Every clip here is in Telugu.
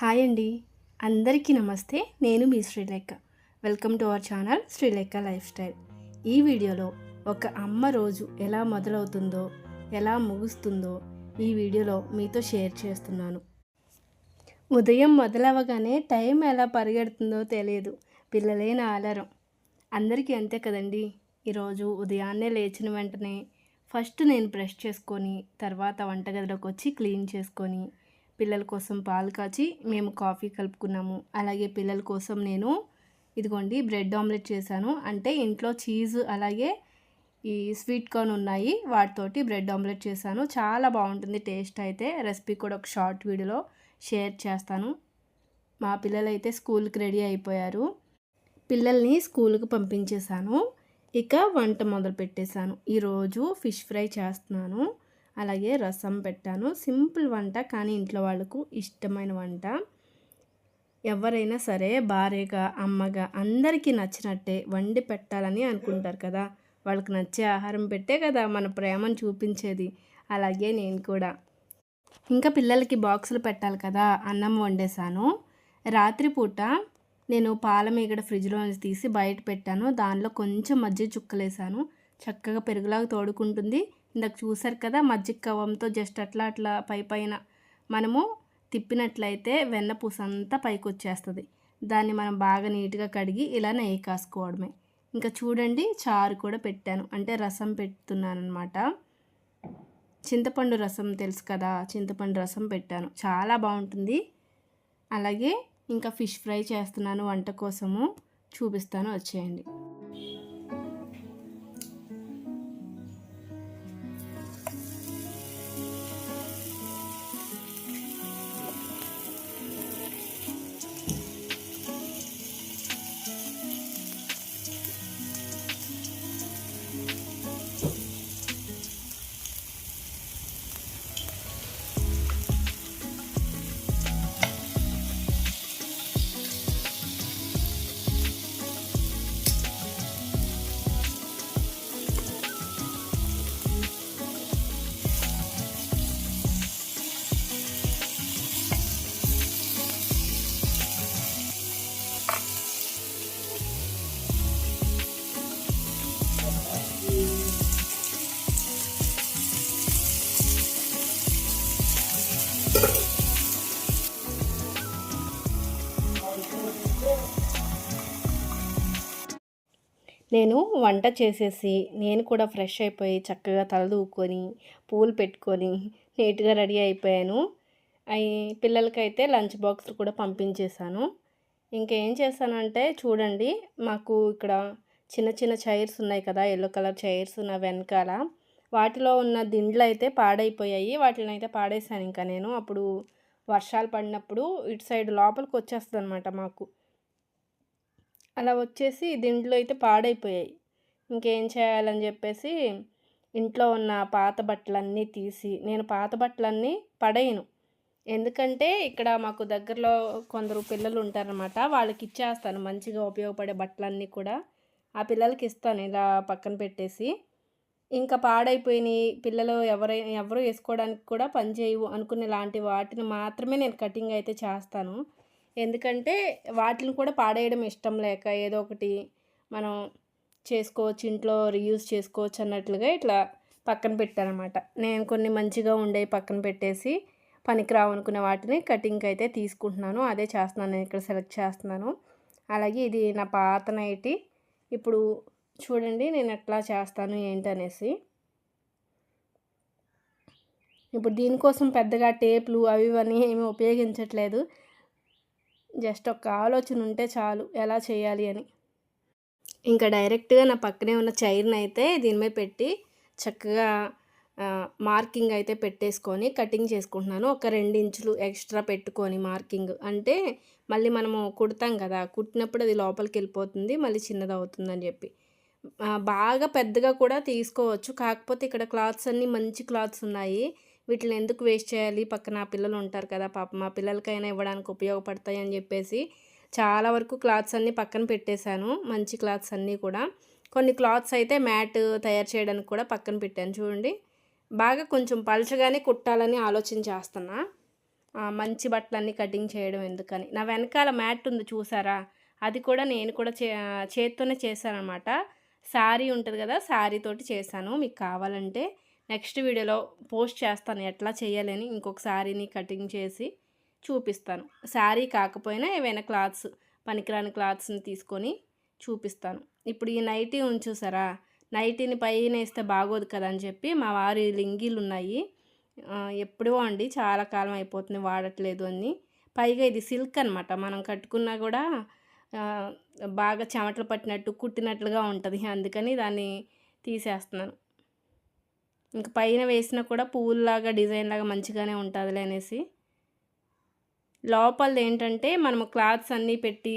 హాయ్ అండి. అందరికీ నమస్తే. నేను మీ Srilekha. Welcome to our channel Srilekha lifestyle. ఈ వీడియోలో ఒక అమ్మ రోజు ఎలా మొదలవుతుందో, ఎలా ముగుస్తుందో ఈ వీడియోలో మీతో షేర్ చేస్తున్నాను. ఉదయం మొదలవగానే టైం ఎలా పరిగెడుతుందో తెలియదు. పిల్లలే నా ఆలారం. అందరికీ అంతే కదండి. ఈరోజు ఉదయాన్నే లేచిన వెంటనే ఫస్ట్ నేను బ్రష్ చేసుకొని, తర్వాత వంటగదిలోకి వచ్చి క్లీన్ చేసుకొని, పిల్లల కోసం పాలు కాచి మేము కాఫీ కలుపుకున్నాము. అలాగే పిల్లల కోసం నేను ఇదిగోండి బ్రెడ్ ఆమ్లెట్ చేశాను. అంటే ఇంట్లో చీజ్ అలాగే ఈ స్వీట్ కార్న్ ఉన్నాయి, వాటితోటి బ్రెడ్ ఆమ్లెట్ చేశాను. చాలా బాగుంటుంది టేస్ట్ అయితే. రెసిపీ కూడా ఒక షార్ట్ వీడియోలో షేర్ చేస్తాను. మా పిల్లలైతే స్కూల్కి రెడీ అయిపోయారు. పిల్లల్ని స్కూల్కి పంపించేశాను. ఇక వంట మొదలు పెట్టేశాను. ఈరోజు ఫిష్ ఫ్రై చేస్తున్నాను. అలాగే రసం పెట్టాను. సింపుల్ వంట, కానీ ఇంట్లో వాళ్ళకు ఇష్టమైన వంట. ఎవరైనా సరే భార్యగా, అమ్మగా అందరికీ నచ్చినట్టే వండి పెట్టాలని అనుకుంటారు కదా. వాళ్ళకి నచ్చే ఆహారం పెట్టే కదా మన ప్రేమను చూపించేది. అలాగే నేను కూడా. ఇంకా పిల్లలకి బాక్సులు పెట్టాలి కదా. అన్నం వండేశాను. రాత్రిపూట నేను పాల మీగడ ఫ్రిడ్జ్లో నుంచి తీసి బయట పెట్టాను. దానిలో కొంచెం మజ్జిగ చుక్కలేసాను. చక్కగా పెరుగులాగా తోడుకుంటుంది. ఇందాక చూసారు కదా, మజ్జిగ కవ్వంతో జస్ట్ అట్లా అట్లా పైన మనము తిప్పినట్లయితే వెన్నపూస అంతా పైకి వచ్చేస్తుంది. దాన్ని మనం బాగా నీట్గా కడిగి ఇలా నెయ్యి కాసుకోవడమే. ఇంకా చూడండి, చారు కూడా పెట్టాను. అంటే రసం పెడుతున్నాను అనమాట. చింతపండు రసం తెలుసు కదా, చింతపండు రసం పెట్టాను. చాలా బాగుంటుంది. అలాగే ఇంకా ఫిష్ ఫ్రై చేస్తున్నాను వంట కోసము. చూపిస్తాను, వచ్చేయండి. నేను వంట చేసేసి నేను కూడా ఫ్రెష్ అయిపోయి చక్కగా తలదూకొని పూలు పెట్టుకొని నీట్గా రెడీ అయిపోయాను. అవి పిల్లలకైతే లంచ్ బాక్స్ కూడా పంపించేశాను. ఇంకేం చేశానంటే చూడండి, మాకు ఇక్కడ చిన్న చిన్న చైర్స్ ఉన్నాయి కదా, ఎల్లో కలర్ చైర్స్ నా వెనకాల. వాటిలో ఉన్న దిండ్లు అయితే పాడైపోయాయి. వాటిని అయితే పాడేశాను. ఇంకా నేను అప్పుడు వర్షాలు పడినప్పుడు ఇటు సైడ్ లోపలికి వచ్చేస్తుంది అనమాట మాకు. అలా వచ్చేసి దిండ్లు అయితే పాడైపోయాయి. ఇంకేం చేయాలని చెప్పేసి ఇంట్లో ఉన్న పాత బట్టలన్నీ తీసి, నేను పాత బట్టలన్నీ పడేయను. ఎందుకంటే ఇక్కడ మాకు దగ్గరలో కొందరు పిల్లలు ఉంటారనమాట, వాళ్ళకి ఇచ్చేస్తాను. మంచిగా ఉపయోగపడే బట్టలన్నీ కూడా ఆ పిల్లలకి ఇస్తాను ఇలా పక్కన పెట్టేసి. ఇంకా పాడైపోయినాయి పిల్లలు ఎవరు వేసుకోవడానికి కూడా పనిచేయవు అనుకునే లాంటి వాటిని మాత్రమే నేను కటింగ్ అయితే చేస్తాను. ఎందుకంటే వాటిని కూడా పాడేయడం ఇష్టం లేక ఏదో ఒకటి మనం చేసుకోవచ్చు, ఇంట్లో రీయూజ్ చేసుకోవచ్చు అన్నట్లుగా ఇట్లా పక్కన పెట్టానమాట. నేను కొన్ని మంచిగా ఉండే పక్కన పెట్టేసి పనికిరావు అనుకునే వాటిని కటింగ్కి అయితే తీసుకుంటున్నాను. అదే చేస్తున్నాను, నేను ఇక్కడ సెలెక్ట్ చేస్తున్నాను. అలాగే ఇది నా పాత నైటీ. ఇప్పుడు చూడండి నేను ఎట్లా చేస్తాను ఏంటనేసి. ఇప్పుడు దీనికోసం పెద్దగా టేపులు అవి ఇవన్నీ ఏమీ ఉపయోగించట్లేదు. జస్ట్ ఒక ఆలోచన ఉంటే చాలు ఎలా చేయాలి అని. ఇంకా డైరెక్ట్గా నా పక్కనే ఉన్న చైర్ని అయితే దీని మీద పెట్టి చక్కగా మార్కింగ్ అయితే పెట్టేసుకొని కటింగ్ చేసుకుంటున్నాను. ఒక 2 ఇంచులు ఎక్స్ట్రా పెట్టుకొని మార్కింగ్, అంటే మళ్ళీ మనము కుడతాం కదా, కుట్టినప్పుడు అది లోపలికి వెళ్ళిపోతుంది, మళ్ళీ చిన్నది అవుతుందని చెప్పి. బాగా పెద్దగా కూడా తీసుకోవచ్చు. కాకపోతే ఇక్కడ క్లాత్స్ అన్నీ మంచి క్లాత్స్ ఉన్నాయి. వీటిని ఎందుకు వేస్ట్ చేయాలి, పక్కన పిల్లలు ఉంటారు కదా, పాపం మా పిల్లలకైనా ఇవ్వడానికి ఉపయోగపడతాయి అని చెప్పేసి చాలా వరకు క్లాత్స్ అన్నీ పక్కన పెట్టేశాను. మంచి క్లాత్స్ అన్నీ కూడా. కొన్ని క్లాత్స్ అయితే మ్యాట్ తయారు చేయడానికి కూడా పక్కన పెట్టాను. చూడండి, బాగా కొంచెం పలచగానే కుట్టాలని ఆలోచన చేస్తున్నా. మంచి బట్టలన్నీ కటింగ్ చేయడం ఎందుకని. నా వెనకాల మ్యాట్ ఉంది చూసారా? అది కూడా నేను కూడా చేత్తోనే చేశాననమాట. శారీ ఉంటది కదా! శారీతోటి చేశాను. మీకు కావాలంటే నెక్స్ట్ వీడియోలో పోస్ట్ చేస్తాను ఎట్లా చేయాలని. ఇంకొక శారీని కటింగ్ చేసి చూపిస్తాను. శారీ కాకపోయినా ఏవైనా క్లాత్స్ పనికిరాని క్లాత్స్‌ని తీసుకొని చూపిస్తాను. ఇప్పుడు ఈ నైటీ ఉంది చూసారా? నైటీని పైనేస్తే బాగోదు కదా అని చెప్పి మా వారి లుంగీలున్నాయి. ఎప్పుడో అండి, చాలా కాలం అయిపోతుంది వాడట్లేదు అని. పైగా ఇది సిల్క్ అనమాట. మనం కట్టుకున్నా కూడా ఆహ్, బాగా చెమటలు పట్టినట్టు, కుట్టినట్లుగా ఉంటది. అందుకని దాన్ని తీసేస్తున్నాను. ఇంక పైన వేసినా కూడా పువ్వుల్లాగా డిజైన్‌లాగా మంచిగానే ఉంటదిలే అనేసి. లోపలదేంటంటే మనము క్లాత్స్ అన్నీ పెట్టి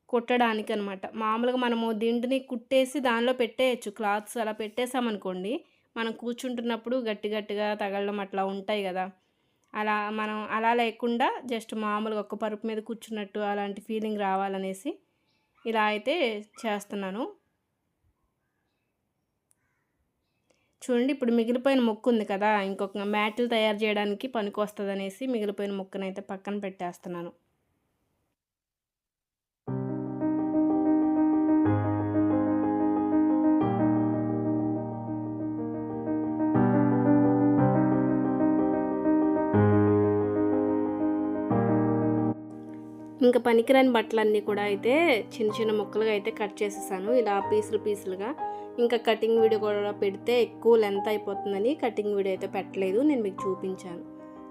కుట్టడానికనమాట. మామూలుగా మనము దిండుని కుట్టేసి దానిలో పెట్టేయొచ్చు. క్లాత్స్ అలా పెట్టేసామనుకోండి, మనం కూర్చుంటున్నప్పుడు గట్టి గట్టిగా తగలడం అట్లా ఉంటాయి గదా! మనం అలా లేకుండా జస్ట్ మామూలుగా ఒక్క పరుపు మీద కూర్చున్నట్టు అలాంటి ఫీలింగ్ రావాలనేసి ఇలా అయితే చేస్తున్నాను. చూడండి, ఇప్పుడు మిగిలిపోయిన ముక్క ఉంది కదా! ఇంకొక మ్యాట్లు తయారు చేయడానికి పనికొస్తదనేసి మిగిలిపోయిన ముక్కనైతే పక్కన పెట్టేస్తున్నాను. ఇంకా పనికిరాని బట్టలన్నీ కూడా అయితే చిన్న చిన్న ముక్కలుగా అయితే కట్ చేసేసాను. ఇలా పీసులు పీసులుగా. ఇంకా కటింగ్ వీడియో కూడా పెడితే ఎక్కువ లెంత్ అయిపోతుందని కటింగ్ వీడియో అయితే పెట్టలేదు. నేను మీకు చూపించాను.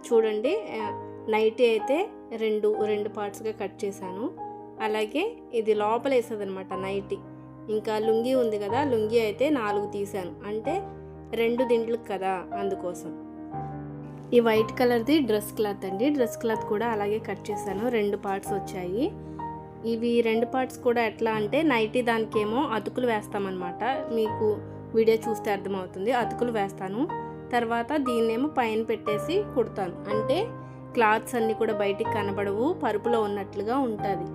చూడండి, నైటీ అయితే రెండు పార్ట్స్గా కట్ చేశాను. అలాగే ఇది లోపల వేసేదనమాట నైటీ. ఇంకా లుంగీ ఉంది కదా, లుంగీ అయితే 4 తీసాను. అంటే 2 దిండ్లకు కదా, అందుకోసం. ఈ వైట్ కలర్ది డ్రెస్ క్లాత్ అండి. డ్రెస్ క్లాత్ కూడా అలాగే కట్ చేశాను. 2 పార్ట్స్ వచ్చాయి. ఇవి 2 పార్ట్స్ కూడా ఎట్లా అంటే నైటీ దానికేమో అతుకులు వేస్తామన్నమాట. మీకు వీడియో చూస్తే అర్థమవుతుంది. అతుకులు వేస్తాను. తర్వాత దీన్నేమో పైన పెట్టేసి కుడతాను. అంటే క్లాత్స్ అన్నీ కూడా బయటికి కనబడవు, పరుపులో ఉన్నట్లుగా ఉంటుంది.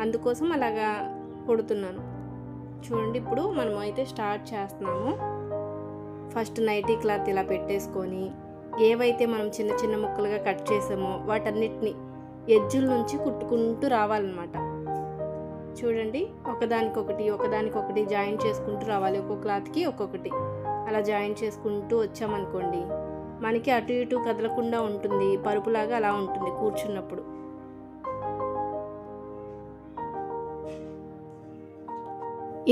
అందుకోసం అలాగా కుడుతున్నాను. చూడండి, ఇప్పుడు మనం అయితే స్టార్ట్ చేస్తున్నాము. ఫస్ట్ నైటీ క్లాత్ ఇలా పెట్టేసుకొని ఏవైతే మనం చిన్న చిన్న ముక్కలుగా కట్ చేసామో వాటన్నిటిని ఎడ్జుల నుంచి కుట్టుకుంటూ రావాలన్నమాట. చూడండి, ఒకదానికొకటి జాయిన్ చేసుకుంటూ రావాలి. ఒక్కొక్క క్లాత్కి ఒక్కొక్కటి అలా జాయిన్ చేసుకుంటూ వచ్చామనుకోండి, మనకి అటు ఇటు కదలకుండా ఉంటుంది. పరుపులాగా అలా ఉంటుంది కూర్చున్నప్పుడు.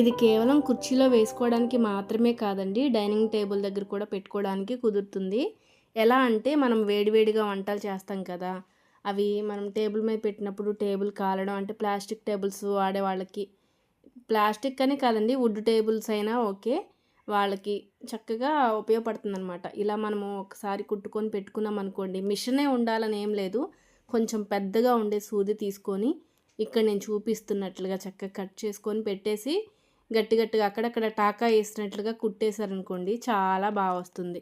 ఇది కేవలం కుర్చీలో వేసుకోవడానికి మాత్రమే కాదండి, డైనింగ్ టేబుల్ దగ్గర కూడా పెట్టుకోవడానికి కుదురుతుంది. ఎలా అంటే మనం వేడివేడిగా వంటలు చేస్తాం కదా, అవి మనం టేబుల్ మీద పెట్టినప్పుడు టేబుల్ కాలడం, అంటే ప్లాస్టిక్ టేబుల్స్ వాడే వాళ్ళకి, ప్లాస్టిక్ అని కాదండి, వుడ్ టేబుల్స్ అయినా ఓకే, వాళ్ళకి చక్కగా ఉపయోగపడుతుంది అనమాట. ఇలా మనము ఒకసారి కుట్టుకొని పెట్టుకున్నాం అనుకోండి, మిషనే ఉండాలని ఏం లేదు, కొంచెం పెద్దగా ఉండే సూది తీసుకొని ఇక్కడ నేను చూపిస్తున్నట్లుగా చక్కగా కట్ చేసుకొని పెట్టేసి గట్టిగా అక్కడక్కడ టాకా వేసినట్లుగా కుట్టేశారనుకోండి, చాలా బాగా వస్తుంది.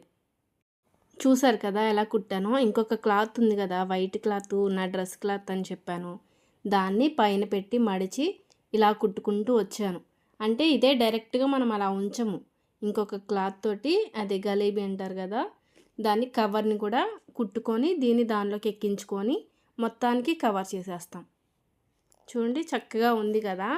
చూసారు కదా ఎలా కుట్టానో. ఇంకొక క్లాత్ ఉంది కదా, వైట్ క్లాత్ నా డ్రెస్ క్లాత్ అని చెప్పాను, దాన్ని పైన పెట్టి మడిచి ఇలా కుట్టుకుంటూ వచ్చాను. అంటే ఇదే డైరెక్ట్గా మనం అలా ఉంచము, ఇంకొక క్లాత్ తోటి, అదే గలేబీ అంటారు కదా, దాన్ని కవర్ని కూడా కుట్టుకొని దీన్ని దానిలోకి ఎక్కించుకొని మొత్తానికి కవర్ చేసేస్తాం. చూడండి, చక్కగా ఉంది కదా.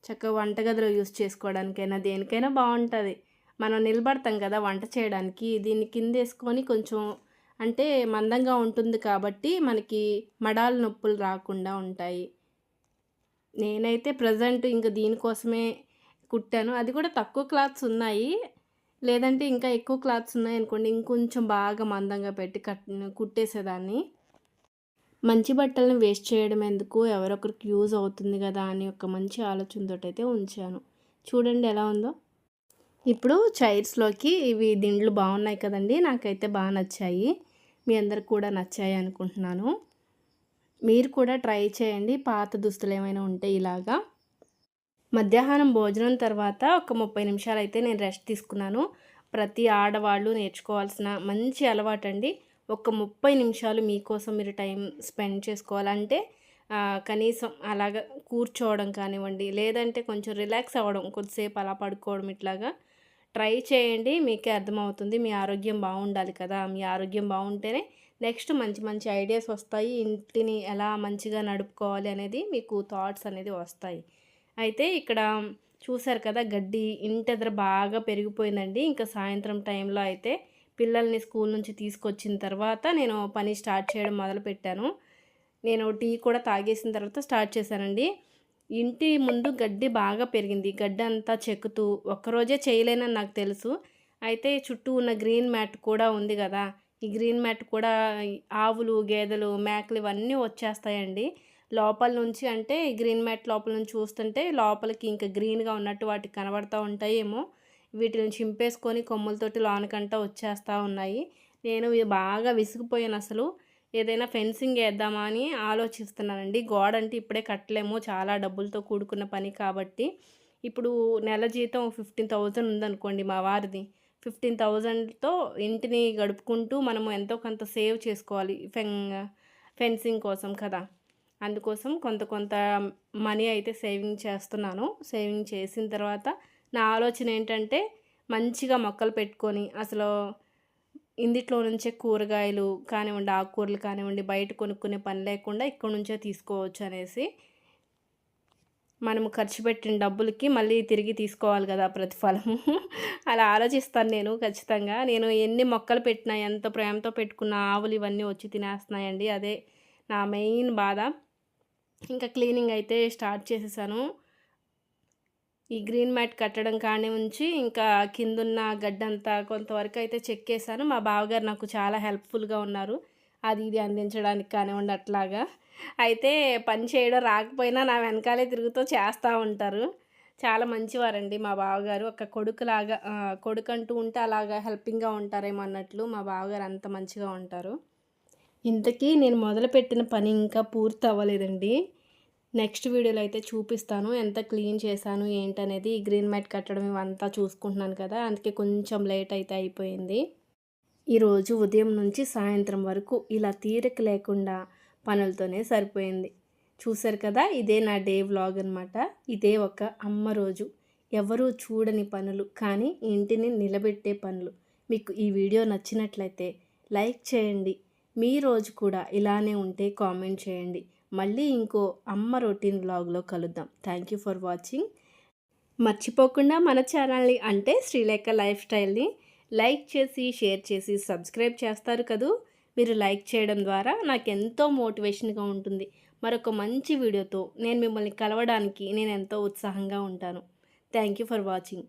చక్కగా వంటగదిలో యూస్ చేసుకోవడానికైనా దేనికైనా బాగుంటుంది. మనం నిలబడతాం కదా వంట చేయడానికి, దీన్ని కింద వేసుకొని కొంచెం అంటే మందంగా ఉంటుంది కాబట్టి మనకి మడాల నొప్పులు రాకుండా ఉంటాయి. నేనైతే ప్రజెంట్ ఇంక దీనికోసమే కుట్టాను. అది కూడా తక్కువ క్లాత్స్ ఉన్నాయి, లేదంటే ఇంకా ఎక్కువ క్లాత్స్ ఉన్నాయనుకోండి, ఇంకొంచెం బాగా మందంగా పెట్టి కుట్టేసేదాన్ని. మంచి బట్టలను వేస్ట్ చేయడం ఎందుకు, ఎవరొకరికి యూజ్ అవుతుంది కదా అని ఒక మంచి ఆలోచనతోటైతే ఉంచాను. చూడండి ఎలా ఉందో. ఇప్పుడు చైర్స్లోకి ఇవి దిండ్లు బాగున్నాయి కదండి, నాకైతే బాగా నచ్చాయి. మీ అందరికి కూడా నచ్చాయి అనుకుంటున్నాను. మీరు కూడా ట్రై చేయండి. పాత దుస్తులు ఏమైనా ఉంటే ఇలాగా. మధ్యాహ్నం భోజనం తర్వాత ఒక 30 నిమిషాలు అయితే నేను రెస్ట్ తీసుకున్నాను. ప్రతి ఆడవాళ్ళు నేర్చుకోవాల్సిన మంచి అలవాటు అండి. ఒక 30 నిమిషాలు మీకోసం మీరు టైం స్పెండ్ చేసుకోవాలంటే కనీసం అలాగ కూర్చోవడం కానివ్వండి, లేదంటే కొంచెం రిలాక్స్ అవ్వడం, కొద్దిసేపు అలా పడుకోవడం, ఇట్లాగా ట్రై చేయండి. మీకే అర్థమవుతుంది. మీ ఆరోగ్యం బాగుండాలి కదా, మీ ఆరోగ్యం బాగుంటేనే నెక్స్ట్ మంచి మంచి ఐడియాస్ వస్తాయి. ఇంటిని ఎలా మంచిగా నడుపుకోవాలి అనేది మీకు థాట్స్ అనేది వస్తాయి. అయితే ఇక్కడ చూసారు కదా, గడ్డి ఇంటెదర బాగా పెరిగిపోయిందండి. ఇంకా సాయంత్రం టైంలో అయితే పిల్లల్ని స్కూల్ నుంచి తీసుకొచ్చిన తర్వాత నేను పని స్టార్ట్ చేయడం మొదలుపెట్టాను. నేను టీ కూడా తాగేసిన తర్వాత స్టార్ట్ చేశానండి. ఇంటి ముందు గడ్డి బాగా పెరిగింది. గడ్డి అంతా చెక్కుతూ ఒక్కరోజే చేయలేనని నాకు తెలుసు. అయితే చుట్టూ ఉన్న గ్రీన్ మ్యాట్ కూడా ఉంది కదా, ఈ గ్రీన్ మ్యాట్ కూడా ఆవులు, గేదెలు, మేకలు ఇవన్నీ వచ్చేస్తాయండి లోపల నుంచి. అంటే ఈ గ్రీన్ మ్యాట్ లోపల నుంచి చూస్తుంటే లోపలికి ఇంకా గ్రీన్‌గా ఉన్నట్టు వాటికి కనబడతా ఉంటాయేమో. వీటిని చింపేసుకొని కొమ్ములతోటి లోనకంటా వచ్చేస్తా ఉన్నాయి. నేను ఇది బాగా విసిగిపోయానసలు. ఏదైనా ఫెన్సింగ్ ఏద్దామా అని ఆలోచిస్తున్నానండి. గోడ అంటే ఇప్పుడే కట్టలేము, చాలా డబ్బులతో కూడుకున్న పని కాబట్టి. ఇప్పుడు నెల జీతం 15,000 ఉందనుకోండి మా వారిది. 15,000తో ఇంటిని గడుపుకుంటూ మనము ఎంతో కొంత సేవ్ చేసుకోవాలి ఫెన్సింగ్ కోసం కదా. అందుకోసం కొంత కొంత మనీ అయితే సేవింగ్ చేస్తున్నాను. సేవింగ్ చేసిన తర్వాత నా ఆలోచన ఏంటంటే మంచిగా మొక్కలు పెట్టుకొని అసలు ఇందిట్లో నుంచే కూరగాయలు కానివ్వండి, ఆకుకూరలు కానివ్వండి, బయట కొనుక్కునే పని లేకుండా ఇక్కడ నుంచే తీసుకోవచ్చు అనేసి. మనము ఖర్చు పెట్టిన డబ్బులకి మళ్ళీ తిరిగి తీసుకోవాలి కదా ప్రతిఫలము. అలా ఆలోచిస్తాను నేను ఖచ్చితంగా. నేను ఎన్ని మొక్కలు పెట్టినా, ఎంత ప్రేమతో పెట్టుకున్న ఆవులు ఇవన్నీ వచ్చి తినేస్తున్నాయండి. అదే నా మెయిన్ బాధ. ఇంకా క్లీనింగ్ అయితే స్టార్ట్ చేసేసాను. ఈ గ్రీన్ మ్యాట్ కట్టడం కాడి నుంచి ఇంకా కిందున్న గడ్డంతా కొంతవరకు అయితే చెక్కేసాను. మా బావగారు నాకు చాలా హెల్ప్ఫుల్‌గా ఉన్నారు. అది ఇది అందించడానికి కానివ్వండి అట్లాగా. అయితే పని చేయడం రాకపోయినా నా వెనకాలే తిరుగుతూ చేస్తూ ఉంటారు. చాలా మంచివారండి మా బావగారు. ఒక కొడుకులాగా కొడుకంటూ ఉంటే అలాగా హెల్పింగ్‌గా ఉంటారేమో అన్నట్లు మా బావగారు అంత మంచిగా ఉంటారు. ఇంతకీ నేను మొదలుపెట్టిన పని ఇంకా పూర్తి అవ్వలేదండి. నెక్స్ట్ వీడియోలో అయితే చూపిస్తాను ఎంత క్లీన్ చేశాను ఏంటనేది. ఈ గ్రీన్ మ్యాట్ కట్టడం ఇవంతా చూసుకుంటున్నాను కదా, అందుకే కొంచెం లేట్ అయితే అయిపోయింది. ఈరోజు ఉదయం నుంచి సాయంత్రం వరకు ఇలా తీరిక లేకుండా పనులతోనే సరిపోయింది. చూసారు కదా, ఇదే నా డే వ్లాగ్ అనమాట. ఇదే ఒక అమ్మ రోజు. ఎవరూ చూడని పనులు కానీ ఇంటిని నిలబెట్టే పనులు. మీకు ఈ వీడియో నచ్చినట్లయితే లైక్ చేయండి. మీ రోజు కూడా ఇలానే ఉంటే కామెంట్ చేయండి. మళ్ళీ ఇంకో అమ్మ రొటీన్ వ్లాగ్లో కలుద్దాం. Thank you for watching. మర్చిపోకుండా మన ఛానల్ని అంటే శ్రీలేఖ లైఫ్ స్టైల్ని లైక్ చేసి, షేర్ చేసి, సబ్స్క్రైబ్ చేస్తారు కదూ. మీరు లైక్ చేయడం ద్వారా నాకు ఎంతో మోటివేషన్గా ఉంటుంది. మరొక మంచి వీడియోతో నేను మిమ్మల్ని కలవడానికి నేను ఎంతో ఉత్సాహంగా ఉంటాను. Thank you for watching.